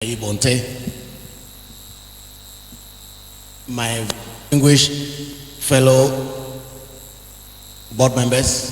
Bonte, my distinguished fellow board members,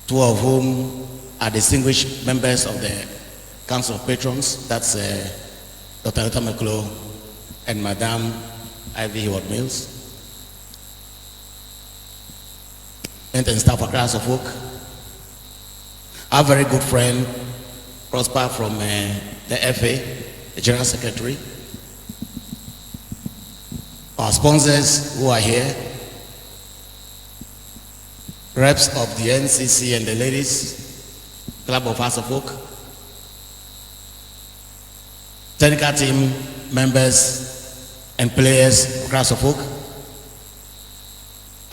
two of whom are distinguished members of the Council of Patrons, that's Dr. Luther McClough and Madame Ivy Mills, and staff of Class of Folk, our very good friend Prosper from the FA, the General Secretary, our sponsors who are here, reps of the NCC and the Ladies Club of House of Folk, technical team members and players of Class of Folk,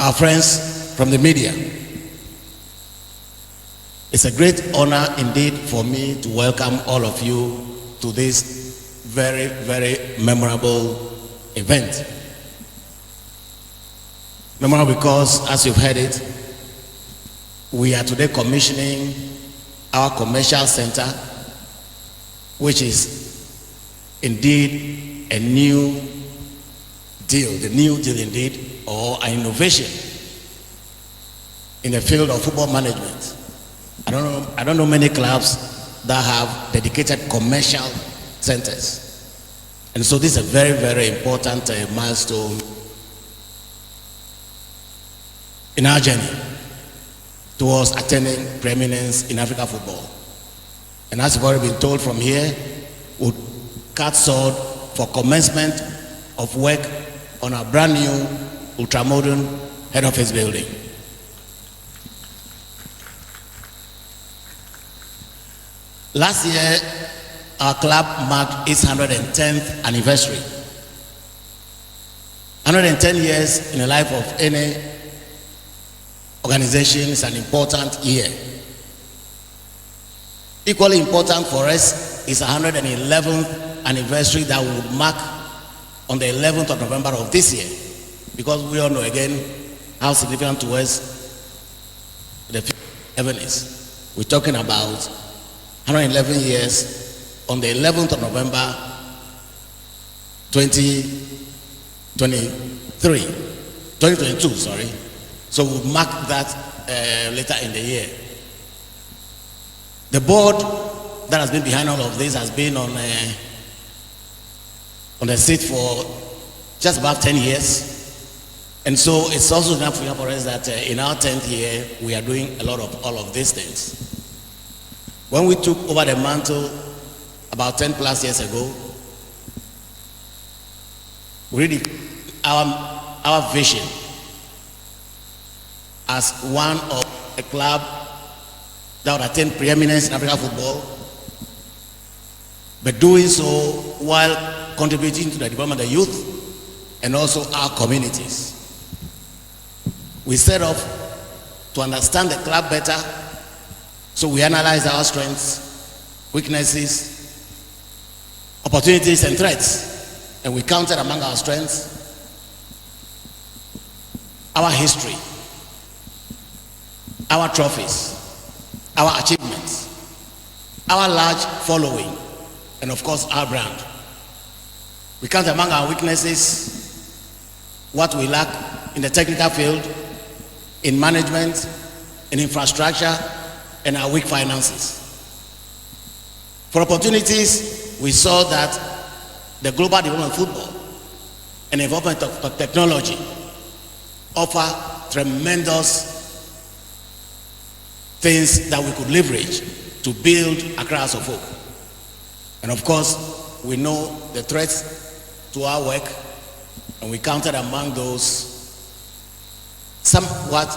our friends from the media. It's a great honor indeed for me to welcome all of you to this very, very memorable event. Memorable because, as you've heard it, we are today commissioning our commercial center, which is indeed a new deal, the new deal indeed, or an innovation in the field of football management. I don't know many clubs that have dedicated commercial centers. And so this is a very, very important milestone in our journey towards attaining preeminence in African football. And as you've already been told from here, we'll cut sword for commencement of work on our brand new ultramodern head office building. Last year, our club marked its 110th anniversary. 110 years in the life of any organization is an important year. Equally important for us is 111th anniversary that will mark on the 11th of November of this year, because we all know again how significant to us the 11 is. We're talking about 111 years on the 11th of November 2022, sorry. So we'll mark that later in the year. The board that has been behind all of this has been on the seat for just about 10 years. And so it's also enough for us that in our 10th year, we are doing a lot of all of these things. When we took over the mantle about 10 plus years ago, really our vision as one of a club that would attain preeminence in African football, but doing so while contributing to the development of the youth and also our communities. We set off to understand the club better. So we analyze our strengths, weaknesses, opportunities, and threats. And we counted among our strengths our history, our trophies, our achievements, our large following, and of course our brand. We count among our weaknesses what we lack in the technical field, in management, in infrastructure, and our weak finances. For opportunities, we saw that the global development of football and involvement of technology offer tremendous things that we could leverage to build a Class of Folk. And of course, we know the threats to our work, and we counted among those somewhat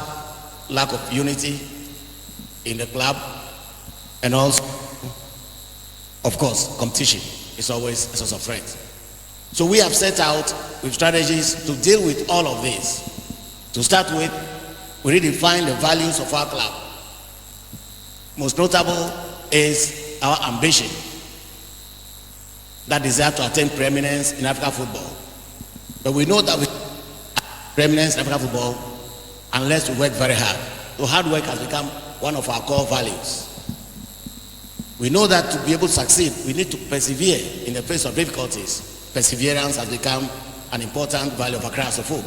lack of unity in the club, and also, of course, competition is always a source of threat. So we have set out with strategies to deal with all of this. To start with, we redefine the values of our club. Most notable is our ambition, that desire to attain preeminence in African football. But we know that we preeminence in African football unless we work very hard. So hard work has become one of our core values. We know that to be able to succeed, we need to persevere in the face of difficulties. Perseverance has become an important value of Accra as a folk.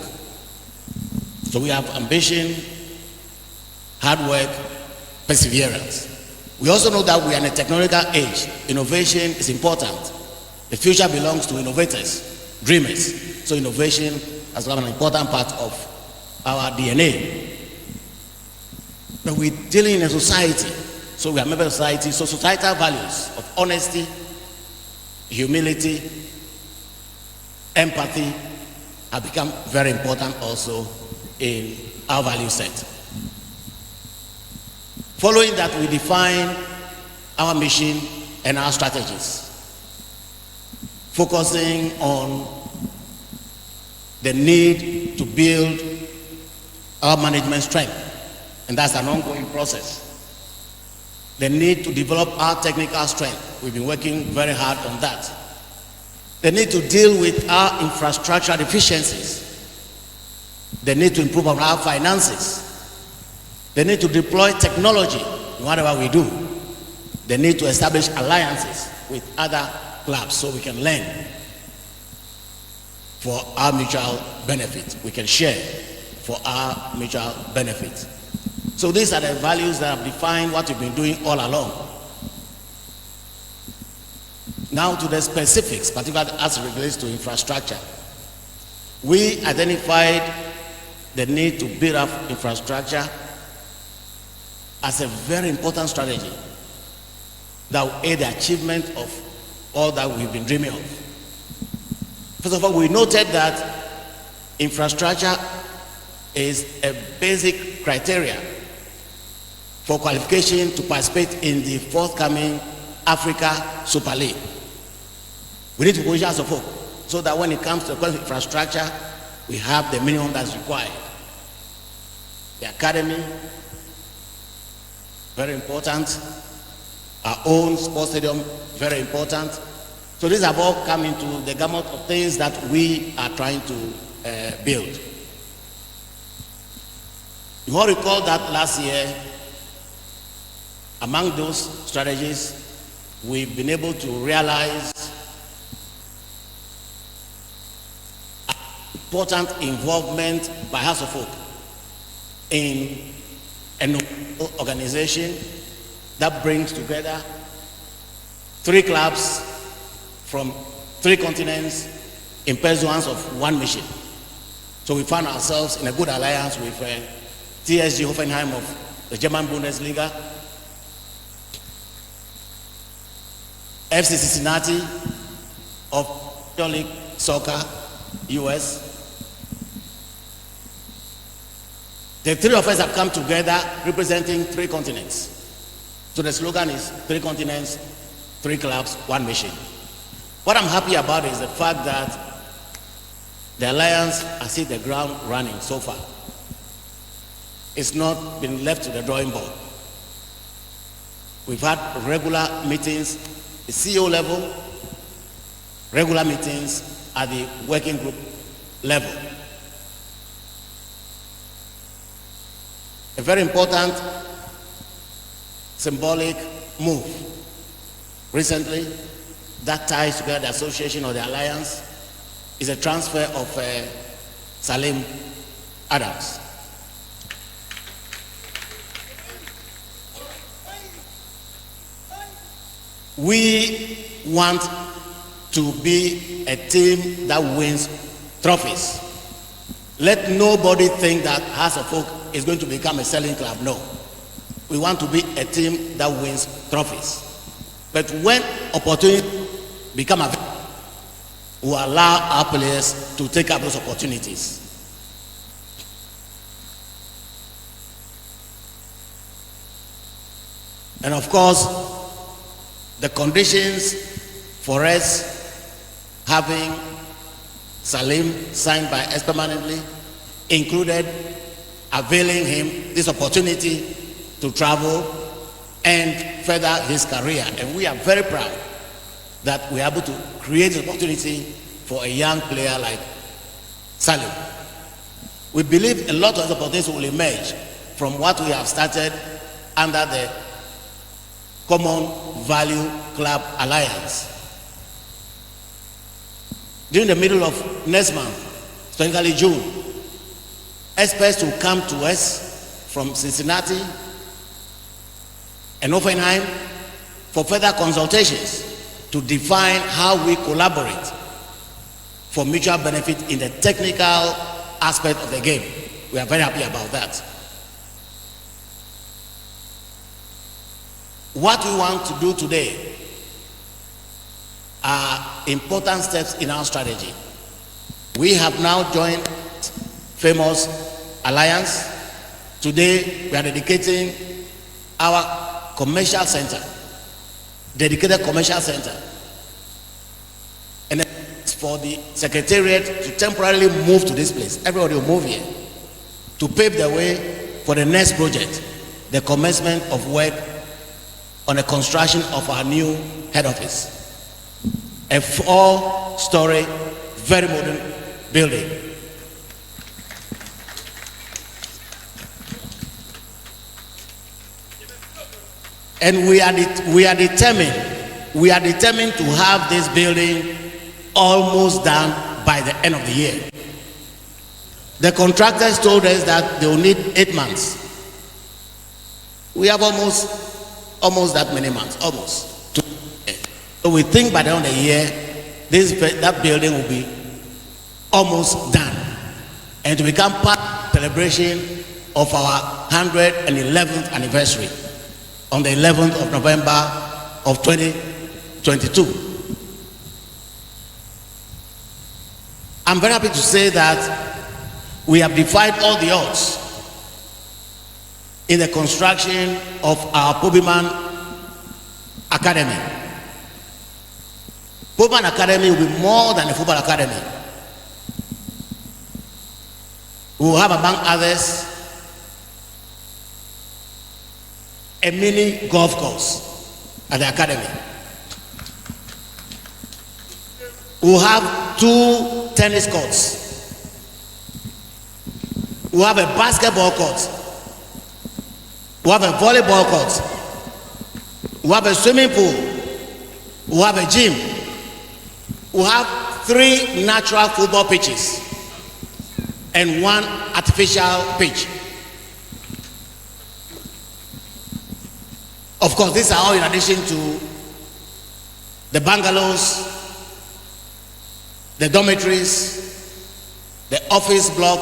So we have ambition, hard work, perseverance. We also know that we are in a technological age. Innovation is important. The future belongs to innovators, dreamers. So innovation has become an important part of our DNA. But we're dealing in a society. So we are member of society. So societal values of honesty, humility, empathy have become very important also in our value set. Following that, we define our mission and our strategies, focusing on the need to build our management strength, and that's an ongoing process. The need to develop our technical strength. We've been working very hard on that. The need to deal with our infrastructure deficiencies. The need to improve on our finances. The need to deploy technology in whatever we do. The need to establish alliances with other clubs so we can learn for our mutual benefit. We can share for our mutual benefit. So these are the values that have defined what we've been doing all along. Now to the specifics, particularly as it relates to infrastructure. We identified the need to build up infrastructure as a very important strategy that will aid the achievement of all that we've been dreaming of. First of all, we noted that infrastructure is a basic criteria for qualification to participate in the forthcoming Africa Super League. We need to position as a folk so that when it comes to infrastructure, we have the minimum that's required. The academy, very important. Our own sports stadium, very important. So these have all come into the gamut of things that we are trying to build. You all recall that last year, among those strategies, we've been able to realize important involvement by House of Folk in an organization that brings together 3 clubs from 3 continents in pursuance of one mission. So we found ourselves in a good alliance with TSG Hoffenheim of the German Bundesliga, FC Cincinnati of Major League Soccer, US. The 3 of us have come together representing 3 continents. So the slogan is 3 continents, 3 clubs, 1 mission. What I'm happy about is the fact that the alliance has hit the ground running so far. It's not been left to the drawing board. We've had regular meetings at the CEO level, regular meetings at the working group level. A very important symbolic move recently that ties together the association or the alliance is a transfer of Salim Adams. We want to be a team that wins trophies. Let nobody think that House of Folk is going to become a selling club. No. We want to be a team that wins trophies. But when opportunities become available, we allow our players to take up those opportunities. And of course, the conditions for us having Salim signed by us permanently included availing him this opportunity to travel and further his career. And we are very proud that we are able to create an opportunity for a young player like Salim. We believe a lot of opportunities will emerge from what we have started under the Common Value Club Alliance. During the middle of next month, specifically June, experts will come to us from Cincinnati and Offenheim for further consultations to define how we collaborate for mutual benefit in the technical aspect of the game. We are very happy about that. What we want to do today are important steps in our strategy. We have now joined famous alliance. Today we are dedicating our commercial center, dedicated commercial center, and it's for the secretariat to temporarily move to this place. Everybody will move here to pave the way for the next project, the commencement of work on the construction of our new head office, a 4-story, very modern building. And we are determined to have this building almost done by the end of the year. The contractors told us that they will need 8 months. We have almost that many months, almost. So we think by the end of the year, that building will be almost done, and to become part of the celebration of our 111th anniversary on the 11th of November of 2022. I'm very happy to say that we have defied all the odds in the construction of our Pobiman Academy. Pobiman Academy will be more than a football academy. We will have, among others, a mini golf course at the academy. We will have 2 tennis courts. We will have a basketball court. We have a volleyball court. We have a swimming pool. We have a gym. We have 3 natural football pitches and 1 artificial pitch. Of course, these are all in addition to the bungalows, the dormitories, the office block,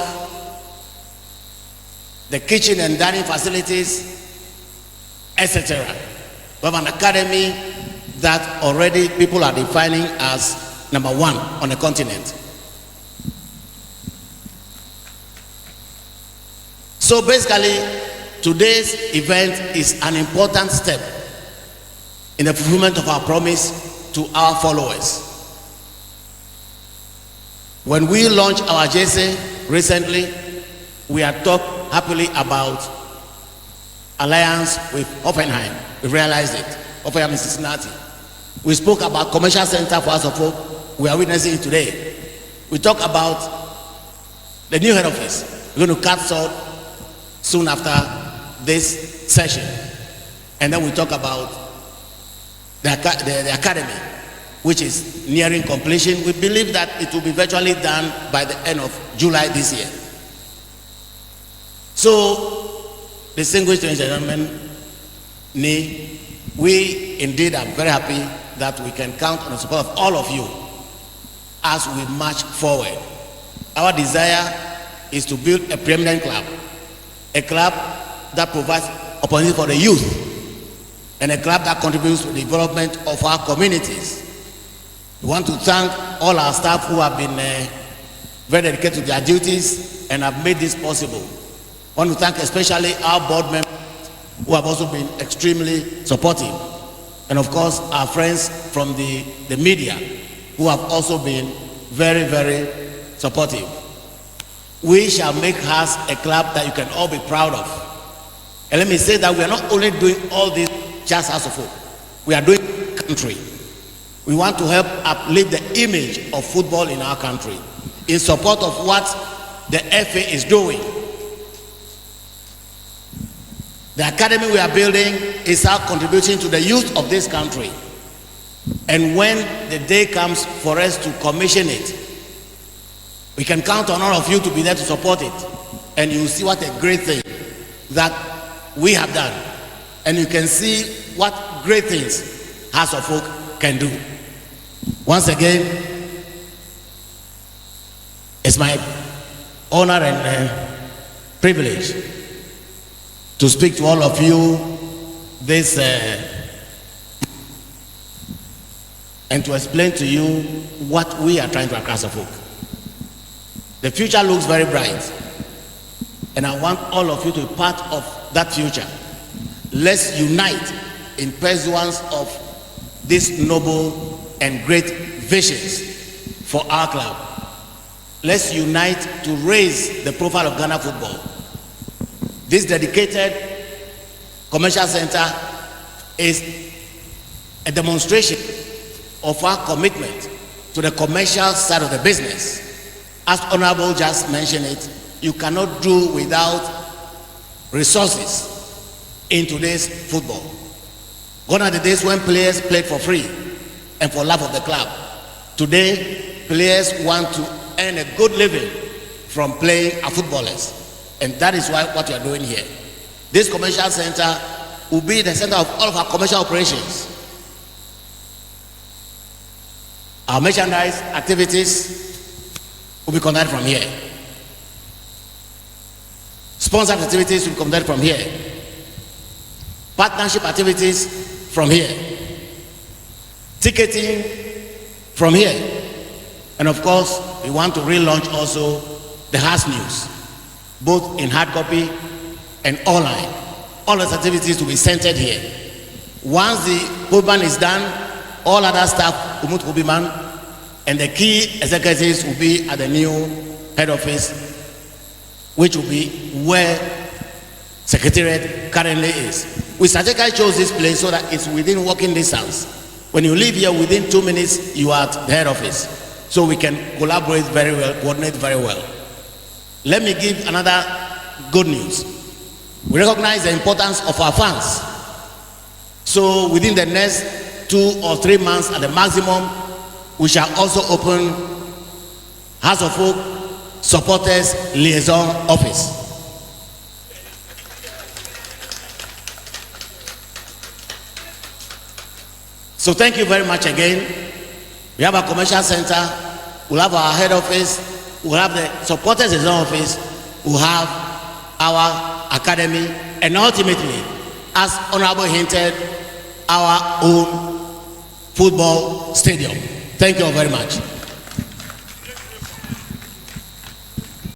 the kitchen and dining facilities, etc. We have an academy that already people are defining as number 1 on the continent. So basically, today's event is an important step in the fulfillment of our promise to our followers. When we launched our JC recently, we had talked happily about alliance with Offenheim. We realized it. Offenheim in Cincinnati. We spoke about commercial center for House of Hope. We are witnessing it today. We talked about the new head office. We're going to cut short soon after this session. And then we talk about the academy, which is nearing completion. We believe that it will be virtually done by the end of July this year. So, distinguished gentlemen, we indeed are very happy that we can count on the support of all of you as we march forward. Our desire is to build a preeminent club, a club that provides opportunity for the youth, and a club that contributes to the development of our communities. We want to thank all our staff who have been very dedicated to their duties and have made this possible. I want to thank especially our board members who have also been extremely supportive. And of course, our friends from the media who have also been very, very supportive. We shall make us a club that you can all be proud of. And let me say that we are not only doing all this just as of hope. We are doing it country. We want to help uplift the image of football in our country in support of what the FA is doing. The academy we are building is our contribution to the youth of this country. And when the day comes for us to commission it, we can count on all of you to be there to support it. And you see what a great thing that we have done. And you can see what great things House of Folk can do. Once again, it's my honor and privilege to speak to all of you this and to explain to you what we are trying to do across the folk. The future looks very bright, and I want all of you to be part of that future. Let's unite in pursuance of these noble and great visions for our club. Let's unite to raise the profile of Ghana football. This dedicated commercial center is a demonstration of our commitment to the commercial side of the business. As Honorable just mentioned it, you cannot do without resources in today's football. Gone are the days when players played for free and for love of the club. Today, players want to earn a good living from playing as footballers. And that is what we are doing here. This commercial center will be the center of all of our commercial operations. Our merchandise activities will be conducted from here. Sponsored activities will be conducted from here. Partnership activities from here. Ticketing from here. And of course, we want to relaunch also the House News, both in hard copy and online. All those activities will be centered here. Once the program is done, all other staff will move to Obiman, and the key executives will be at the new head office, which will be where Secretariat currently is. We strategically chose this place so that it's within walking distance. When you leave here, within 2 minutes, you are at the head office. So we can collaborate very well, coordinate very well. Let me give another good news. We recognize the importance of our fans. So within the next 2 or 3 months at the maximum, we shall also open House of Folk Supporters Liaison Office. So thank you very much again. We have a commercial center, we'll have our head office, we'll have the supporters liaison office, we'll have our academy, and ultimately, as Honorable hinted, our own football stadium. Thank you all very much.